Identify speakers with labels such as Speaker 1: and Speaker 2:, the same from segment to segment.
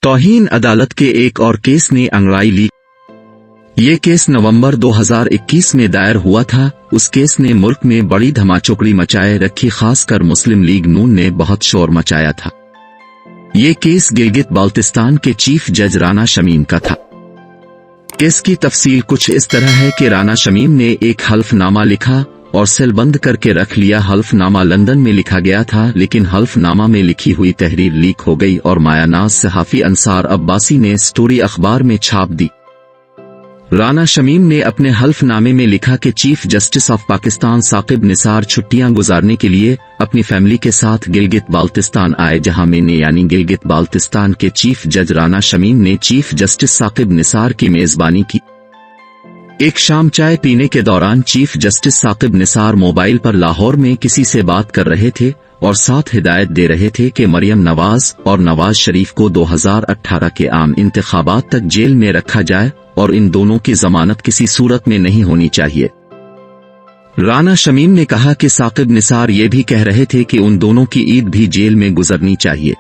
Speaker 1: तौहीन अदालत के एक और केस ने अंगड़ाई ली। ये केस नवंबर 2021 में दायर हुआ था। उस केस ने मुल्क में बड़ी धमाचौकड़ी मचाए रखी, खासकर मुस्लिम लीग नून ने बहुत शोर मचाया था। ये केस गिलगित बाल्टिस्तान के चीफ जज राना शमीम का था। केस की तफसील कुछ इस तरह है कि राना शमीम ने एक हल्फनामा लिखा और सेल बंद करके रख लिया। हल्फनामा लंदन में लिखा गया था, लेकिन हल्फनामा में लिखी हुई तहरीर लीक हो गई और मायानाज सहाफी अंसार अब्बासी ने स्टोरी अखबार में छाप दी। राना शमीम ने अपने हल्फनामे में लिखा कि chief justice of Pakistan Saqib Nisar छुट्टियां गुजारने के लिए अपनी फैमिली के साथ गिलगित बाल्टिस्तान आए, जहां मैंने यानी गिलगित बाल्टिस्तान के चीफ जज राना शमीम ने चीफ जस्टिस साकिब निसार की मेजबानी की। एक शाम चाय पीने के दौरान chief justice Saqib Nisar mobile पर लाहौर में किसी से बात कर रहे थे और साथ हिदायत दे रहे थे कि मरियम नवाज और नवाज शरीफ को 2018 के आम इंतखाबात तक जेल में रखा जाए और इन दोनों की जमानत किसी सूरत में नहीं होनी चाहिए। राना शमीम ने कहा कि साकिब निसार ये भी कह रहे थे कि उन दोनों की ईद भी जेल में गुजरनी चाहिए।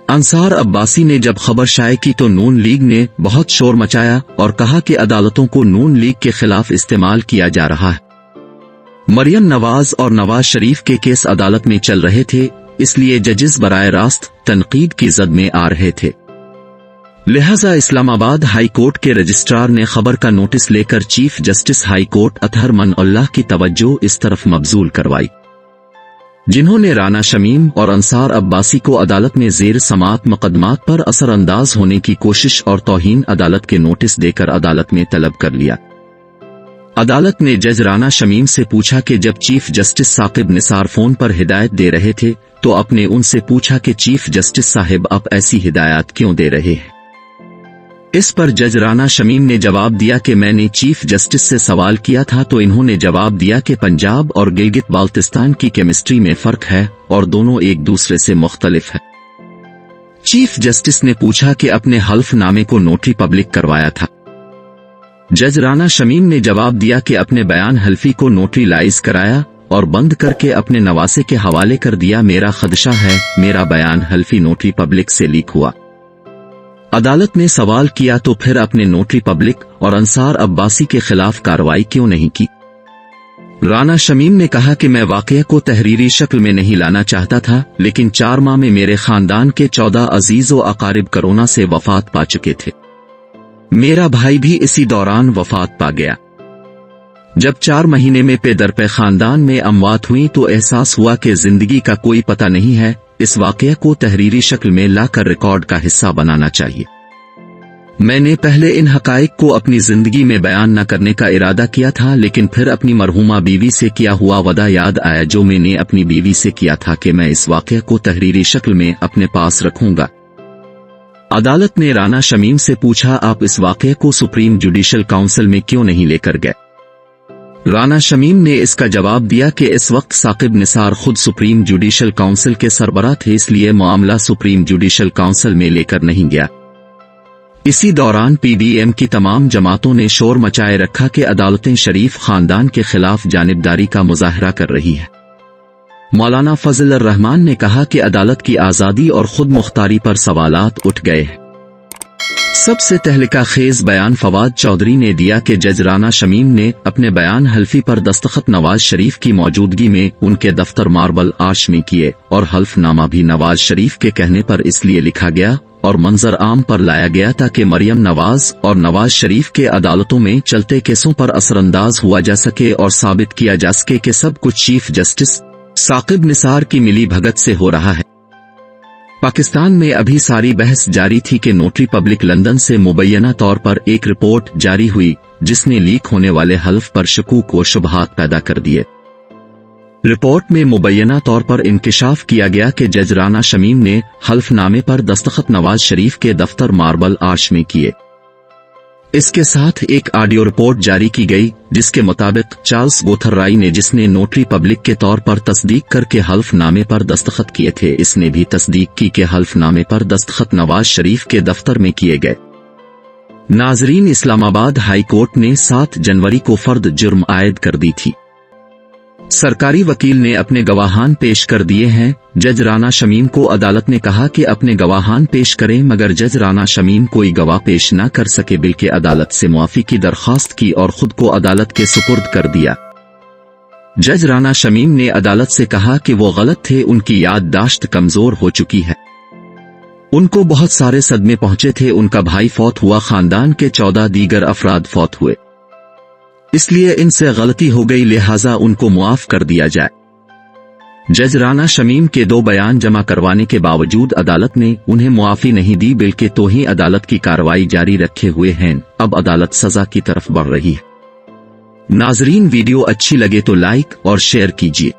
Speaker 1: अंसार अब्बासी ने जब खबर शाये की तो नून लीग ने बहुत शोर मचाया और कहा कि अदालतों को नून लीग के खिलाफ इस्तेमाल किया जा रहा है। मरियम नवाज और नवाज शरीफ के केस अदालत में चल रहे थे, इसलिए जजेस बराए रास्त तनकीद की जद में आ रहे थे। लिहाजा इस्लामाबाद हाई कोर्ट के रजिस्ट्रार ने खबर का नोटिस लेकर chief justice high court Athar Minallah की तवज्जो इस तरफ मबजूल करवाई, जिन्होंने राना शमीम और अंसार अब्बासी को अदालत में जेर समात मुकदमात पर असरअंदाज होने की कोशिश और तौहीन अदालत के नोटिस देकर अदालत में तलब कर लिया। अदालत ने जज राना शमीम से पूछा कि जब chief justice Saqib Nisar phone पर हिदायत दे रहे थे तो आपने उनसे पूछा कि चीफ जस्टिस साहिब आप ऐसी हिदायत क्यों दे रहे हैं। इस पर जज राना शमीम ने जवाब दिया कि मैंने चीफ जस्टिस से सवाल किया था तो इन्होंने जवाब दिया कि पंजाब और गिलगित बाल्टिस्तान की केमिस्ट्री में फर्क है और दोनों एक दूसरे से मुख्तलिफ है। चीफ जस्टिस ने पूछा कि अपने हल्फनामे को नोटरी पब्लिक करवाया था। जज राना शमीम ने जवाब दिया कि अपने बयान हल्फी को नोटरीलाइज कराया और बंद करके अपने नवासे के हवाले कर दिया। मेरा खदशा है मेरा बयान हल्फी नोटरी पब्लिक से लीक हुआ। अदालत ने सवाल किया तो फिर अपने नोटरी पब्लिक और अंसार अब्बासी के खिलाफ कार्रवाई क्यों नहीं की। राना शमीम ने कहा कि मैं वाकया को तहरीरी शक्ल में नहीं लाना चाहता था, लेकिन 4 माह में मेरे खानदान के 14 अजीज व अकारिब कोरोना से वफात पा चुके थे। मेरा भाई भी इसी दौरान वफात पा गया। जब 4 महीने में पे दर पे खानदान में अमवात हुई तो एहसास हुआ कि जिंदगी का कोई पता नहीं है। इस वाकया को तहरीरी शक्ल में लाकर रिकॉर्ड का हिस्सा बनाना चाहिए। मैंने पहले इन हकाइक को अपनी जिंदगी में बयान न करने का इरादा किया था, लेकिन फिर अपनी मरहूमा बीवी से किया हुआ वदा याद आया जो मैंने अपनी बीवी से किया था कि मैं इस वाकया को तहरीरी शक्ल में अपने पास रखूंगा। अदालत ने राना शमीम से पूछा आप इस वाकये को सुप्रीम जुडिशल काउंसिल में क्यों नहीं लेकर गए। राना शमीम ने इसका जवाब दिया कि इस वक्त साकिब निसार खुद सुप्रीम जुडिशल काउंसिल के सरबराह थे, इसलिए मामला सुप्रीम जुडिशल काउंसिल में लेकर नहीं गया। इसी दौरान पीडीएम की तमाम जमातों ने शोर मचाए रखा कि अदालतें शरीफ खानदान के खिलाफ जानिबदारी का मुजाहरा कर रही है। मौलाना फजल रहमान ने कहा कि अदालत की आज़ादी और खुद मुख्तारी पर सवालात उठ गए हैं। सबसे तहलका खेज बयान फवाद चौधरी ने दिया कि जज राना शमीम ने अपने बयान हल्फी पर दस्तखत नवाज शरीफ की मौजूदगी में उनके दफ्तर मार्बल आर्च में किए और हल्फनामा भी नवाज शरीफ के कहने पर इसलिए लिखा गया और मंजर आम पर लाया गया ताकि मरियम नवाज और नवाज शरीफ के अदालतों में चलते केसों पर असरअंदाज हुआ जा सके और साबित किया जा सके कि सब कुछ चीफ जस्टिस साकिब निसार की मिली भगत से हो रहा है। पाकिस्तान में अभी सारी बहस जारी थी कि नोटरी पब्लिक लंदन से मुबैना तौर पर एक रिपोर्ट जारी हुई जिसने लीक होने वाले हल्फ पर शकूक व शुबहात पैदा कर दिए। रिपोर्ट में मुबैना तौर पर इंकिशाफ किया गया कि जज राना शमीम ने हल्फनामे पर दस्तखत नवाज शरीफ के दफ्तर मार्बल आर्च में किए। इसके साथ एक ऑडियो रिपोर्ट जारी की गई जिसके मुताबिक चार्ल्स गोथरराई ने, जिसने नोटरी पब्लिक के तौर पर तस्दीक करके हल्फनामे पर दस्तखत किए थे, इसने भी तस्दीक की कि हल्फनामे पर दस्तखत नवाज शरीफ के दफ्तर में किए गए। नाजरीन, इस्लामाबाद हाई कोर्ट ने 7 जनवरी को फर्द जुर्म आयद कर दी थी। सरकारी वकील ने अपने गवाहान पेश कर दिए हैं। जज राना शमीम को अदालत ने कहा कि अपने गवाहान पेश करें, मगर जज राना शमीम कोई गवाह पेश न कर सके, बल्कि अदालत से मुआफी की दरख्वास्त की और खुद को अदालत के सुपुर्द कर दिया। जज राना शमीम ने अदालत से कहा कि वो गलत थे, उनकी याददाश्त कमजोर हो चुकी है, उनको बहुत सारे सदमे पहुंचे थे, उनका भाई फौत हुआ, खानदान के 14 दीगर अफराद फौत हुए, इसलिए इनसे गलती हो गई, लिहाजा उनको मुआफ कर दिया जाए। जज राना शमीम के 2 बयान जमा करवाने के बावजूद अदालत ने उन्हें मुआफी नहीं दी, बल्कि तौहीन अदालत की कार्रवाई जारी रखे हुए हैं। अब अदालत सजा की तरफ बढ़ रही है। नाजरीन, वीडियो अच्छी लगे तो लाइक और शेयर कीजिए।